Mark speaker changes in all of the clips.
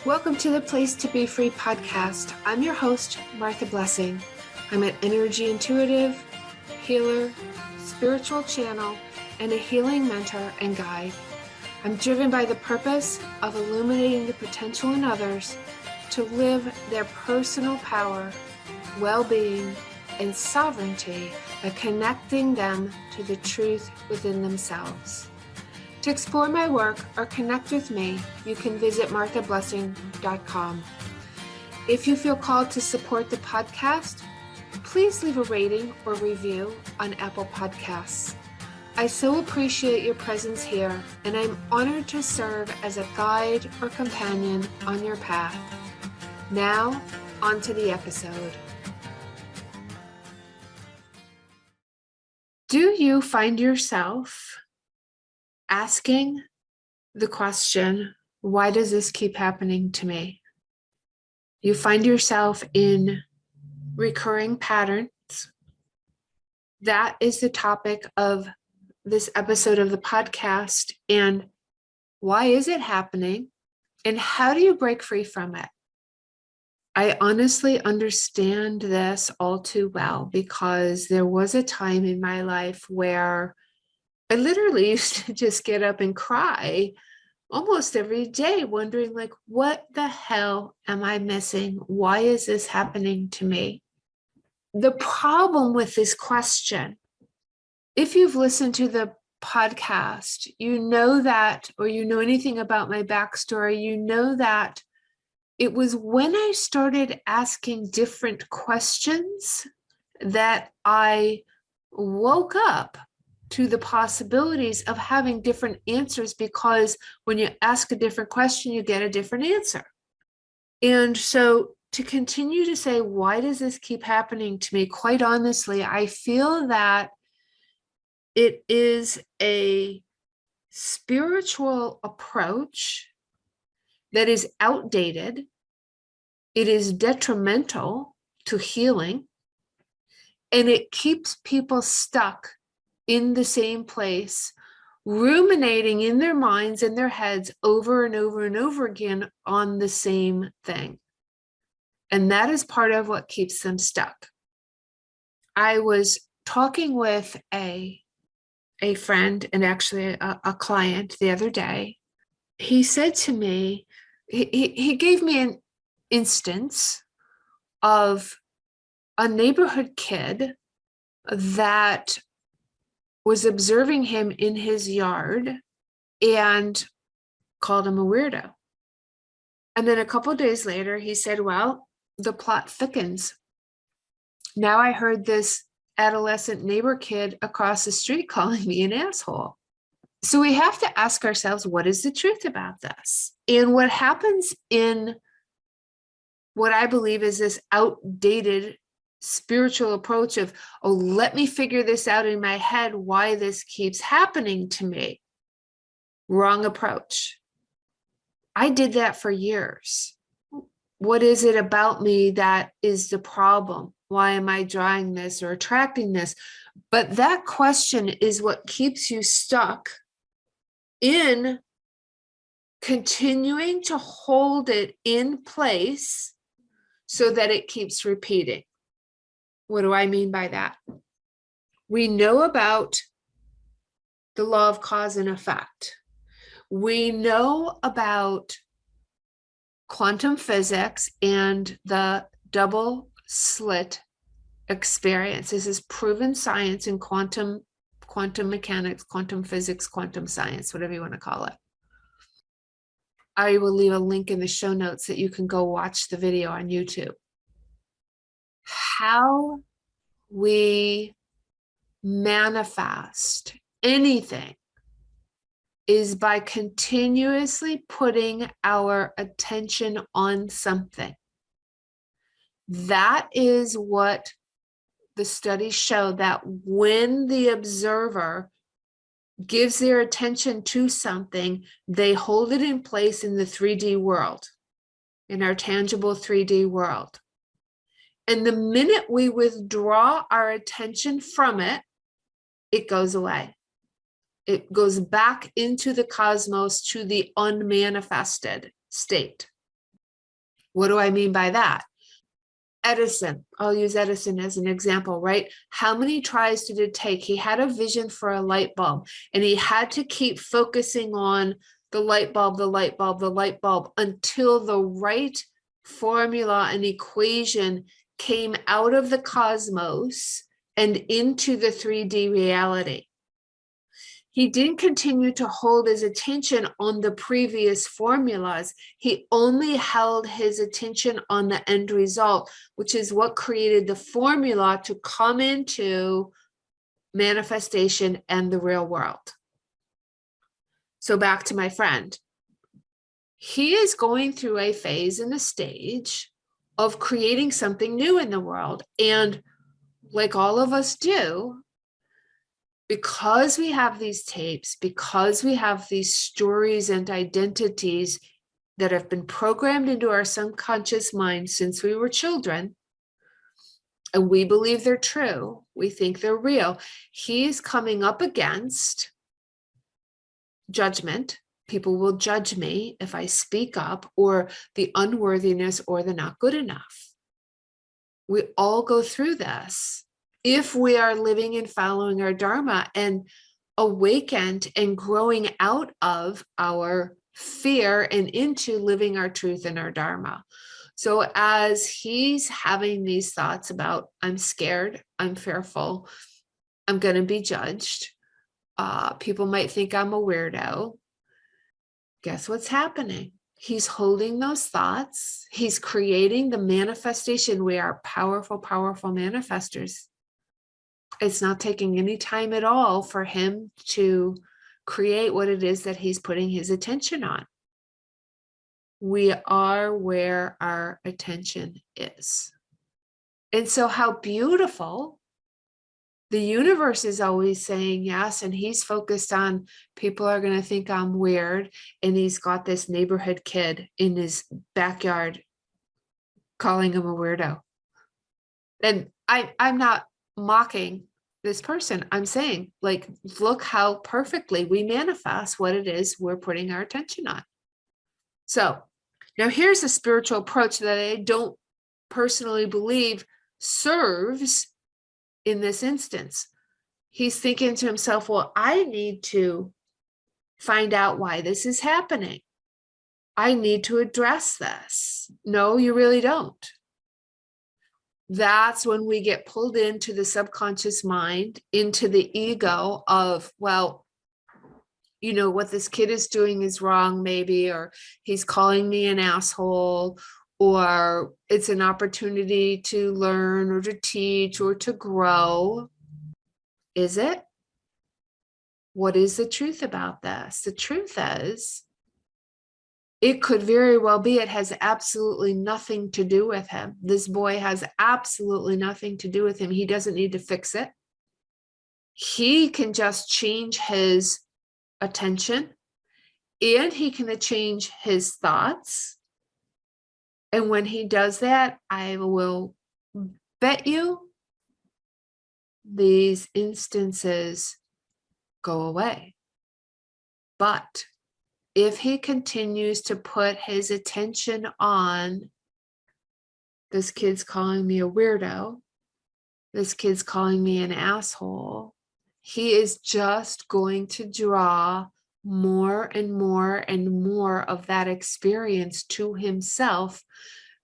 Speaker 1: Welcome to the Place to Be Free podcast. I'm your host, Martha Blessing. I'm an energy intuitive, healer, spiritual channel, and a healing mentor and guide. I'm driven by the purpose of illuminating the potential in others to live their personal power, well-being, and sovereignty by connecting them to the truth within themselves. To explore my work or connect with me, you can visit marthablessing.com. If you feel called to support the podcast, please leave a rating or review on Apple Podcasts. I so appreciate your presence here, and I'm honored to serve as a guide or companion on your path. Now, on to the episode. Do you find yourself asking the question, why does this keep happening to me? You find yourself in recurring patterns. That is the topic of this episode of the podcast. And why is it happening? And how do you break free from it? I honestly understand this all too well because there was a time in my life where I literally used to just get up and cry almost every day, wondering, what the hell am I missing? Why is this happening to me? The problem with this question, if you've listened to the podcast, you know that, or you know anything about my backstory, you know that it was when I started asking different questions that I woke up to the possibilities of having different answers, because when you ask a different question, you get a different answer. And so to continue to say, why does this keep happening to me? Quite honestly, I feel that it is a spiritual approach that is outdated. It is detrimental to healing, and it keeps people stuck in the same place, ruminating in their minds and their heads over and over and over again on the same thing. And that is part of what keeps them stuck. I was talking with a friend and actually a client the other day. He said to me, he gave me an instance of a neighborhood kid that was observing him in his yard and called him a weirdo. And then a couple of days later, he said, well, the plot thickens. Now I heard this adolescent neighbor kid across the street calling me an asshole. So we have to ask ourselves, what is the truth about this? And what happens in what I believe is this outdated spiritual approach of, oh, let me figure this out in my head, why this keeps happening to me. Wrong approach. I did that for years. What is it about me that is the problem? Why am I drawing this or attracting this? But that question is what keeps you stuck in continuing to hold it in place so that it keeps repeating. What do I mean by that? We know about the law of cause and effect. We know about quantum physics and the double slit experience. This is proven science in quantum mechanics, quantum physics, quantum science, whatever you want to call it. I will leave a link in the show notes that you can go watch the video on YouTube. How we manifest anything is by continuously putting our attention on something. That is what the studies show, that when the observer gives their attention to something, they hold it in place in the 3D world, in our tangible 3D world. And the minute we withdraw our attention from it, it goes away. It goes back into the cosmos, to the unmanifested state. What do I mean by that? Edison, I'll use Edison as an example, right? How many tries did it take? He had a vision for a light bulb, and he had to keep focusing on the light bulb, the light bulb, the light bulb until the right formula and equation came out of the cosmos and into the 3D reality. He didn't continue to hold his attention on the previous formulas. He only held his attention on the end result, which is what created the formula to come into manifestation and the real world. So back to my friend. He is going through a phase and a stage of creating something new in the world. And like all of us do, because we have these tapes, because we have these stories and identities that have been programmed into our subconscious mind since we were children, and we believe they're true, we think they're real, he's coming up against judgment. People will judge me if I speak up, or the unworthiness, or the not good enough. We all go through this if we are living and following our Dharma and awakened and growing out of our fear and into living our truth and our Dharma. So as he's having these thoughts about, I'm scared, I'm fearful, I'm going to be judged, people might think I'm a weirdo, guess what's happening? He's holding those thoughts. He's creating the manifestation. We are powerful, powerful manifestors. It's not taking any time at all for him to create what it is that he's putting his attention on. We are where our attention is. And so how beautiful. The universe is always saying yes, and he's focused on people are going to think I'm weird, and he's got this neighborhood kid in his backyard calling him a weirdo. And I'm not mocking this person. I'm saying, like, look how perfectly we manifest what it is we're putting our attention on. So now here's a spiritual approach that I don't personally believe serves in this instance. He's thinking to himself, well, I need to find out why this is happening. I need to address this. No, you really don't. That's when we get pulled into the subconscious mind, into the ego of, well, you know, what this kid is doing is wrong, maybe, or he's calling me an asshole, or it's an opportunity to learn or to teach or to grow. Is it? What is the truth about this? The truth is, it could very well be it has absolutely nothing to do with him. This boy has absolutely nothing to do with him. He doesn't need to fix it. He can just change his attention, and he can change his thoughts. And when he does that, I will bet you these instances go away. But if he continues to put his attention on, this kid's calling me a weirdo, this kid's calling me an asshole, he is just going to draw more and more and more of that experience to himself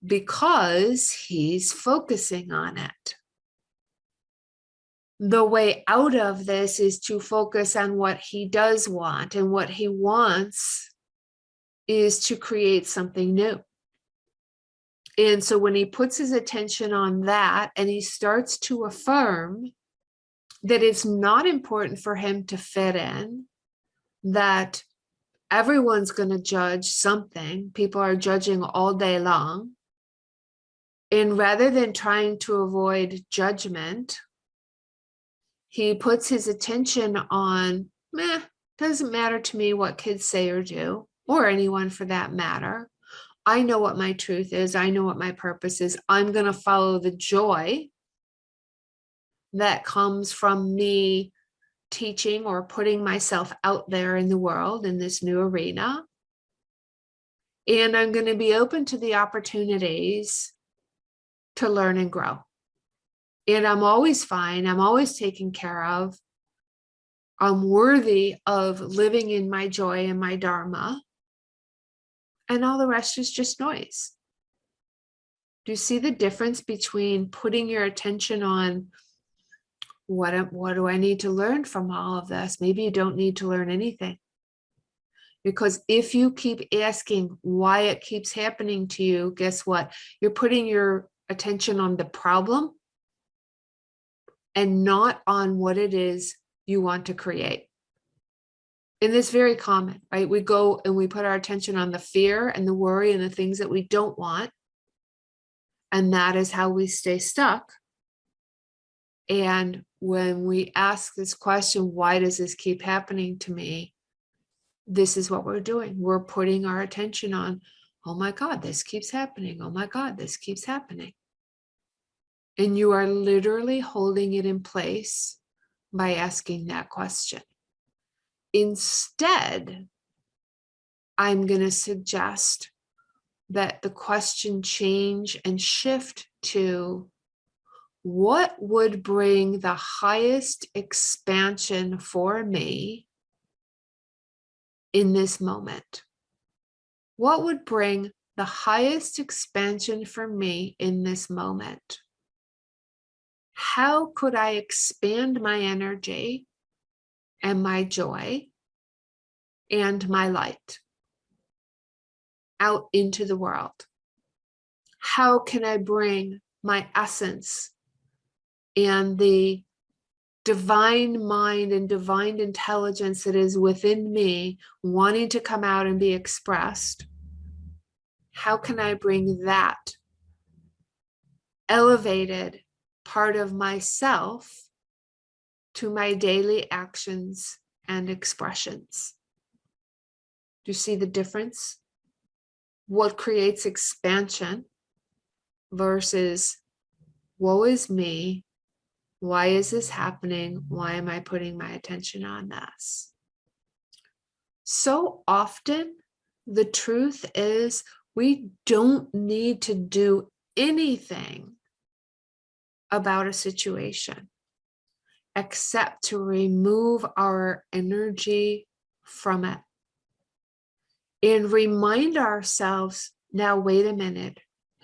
Speaker 1: because he's focusing on it. The way out of this is to focus on what he does want, and what he wants is to create something new. And so when he puts his attention on that and he starts to affirm that it's not important for him to fit in, that everyone's going to judge something, people are judging all day long, and rather than trying to avoid judgment, he puts his attention on, doesn't matter to me what kids say or do, or anyone for that matter. I know what my truth is. I know what my purpose is. I'm going to follow the joy that comes from me teaching or putting myself out there in the world in this new arena. And I'm going to be open to the opportunities to learn and grow. And I'm always fine. I'm always taken care of. I'm worthy of living in my joy and my dharma. And all the rest is just noise. Do you see the difference between putting your attention on what do I need to learn from all of this? Maybe you don't need to learn anything. Because if you keep asking why it keeps happening to you, guess what? You're putting your attention on the problem and not on what it is you want to create. And this is very common, right? We go and we put our attention on the fear and the worry and the things that we don't want. And that is how we stay stuck. And when we ask this question, why does this keep happening to me? This is what we're doing. We're putting our attention on, oh my God, this keeps happening. Oh my God, this keeps happening. And you are literally holding it in place by asking that question. Instead, I'm going to suggest that the question change and shift to, what would bring the highest expansion for me in this moment? What would bring the highest expansion for me in this moment? How could I expand my energy and my joy and my light out into the world? How can I bring my essence and the divine mind and divine intelligence that is within me wanting to come out and be expressed? How can I bring that elevated part of myself to my daily actions and expressions? Do you see the difference? What creates expansion versus woe is me? Why is this happening? Why am I putting my attention on this? So often, the truth is we don't need to do anything about a situation except to remove our energy from it and remind ourselves, now, wait a minute.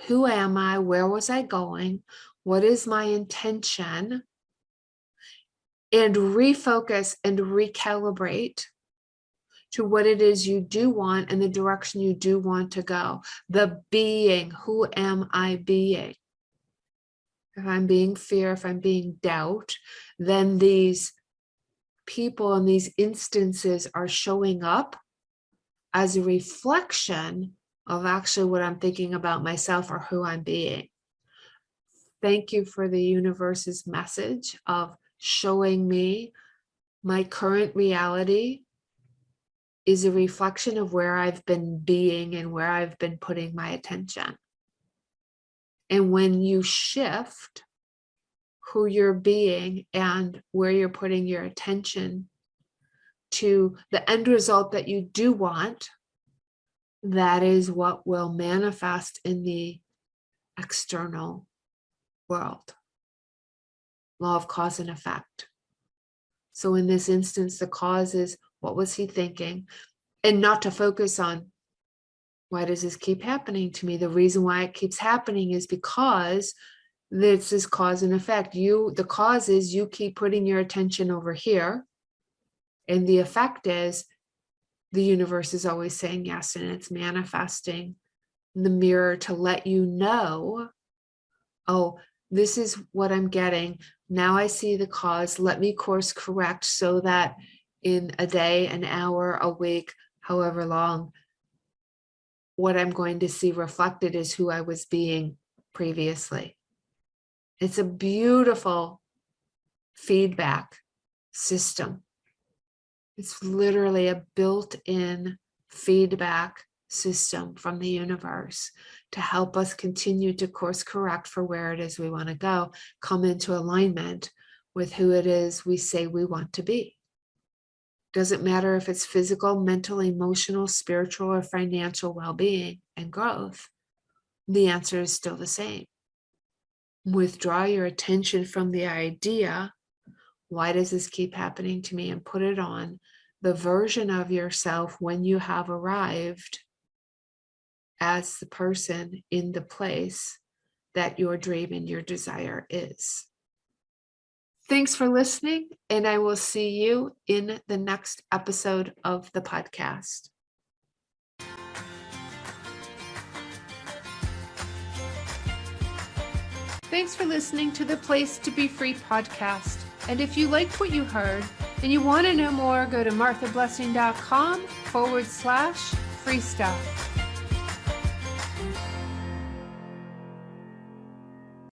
Speaker 1: Who am I? Where was I going? What is my intention? And refocus and recalibrate to what it is you do want and the direction you do want to go. The being, who am I being? If I'm being fear, if I'm being doubt, then these people and these instances are showing up as a reflection of actually what I'm thinking about myself or who I'm being. Thank you for the universe's message of showing me my current reality is a reflection of where I've been being and where I've been putting my attention. And when you shift who you're being and where you're putting your attention to the end result that you do want, that is what will manifest in the external world. Law of cause and effect. So in this instance, the cause is, what was he thinking? And not to focus on, why does this keep happening to me? The reason why it keeps happening is because this is cause and effect. The cause is you keep putting your attention over here. And the effect is the universe is always saying yes, and it's manifesting in the mirror to let you know, oh, this is what I'm getting. Now I see the cause. Let me course correct so that in a day, an hour, a week, however long, what I'm going to see reflected is who I was being previously. It's a beautiful feedback system. It's literally a built-in feedback system from the universe to help us continue to course correct for where it is we want to go, come into alignment with who it is we say we want to be. Doesn't matter if it's physical, mental, emotional, spiritual, or financial well-being and growth. The answer is still the same. Withdraw your attention from the idea, why does this keep happening to me, and put it on the version of yourself when you have arrived as the person in the place that your dream and your desire is. Thanks for listening, and I will see you in the next episode of the podcast. Thanks for listening to the Place to Be Free podcast. And if you liked what you heard and you want to know more, go to marthablessing.com/free stuff.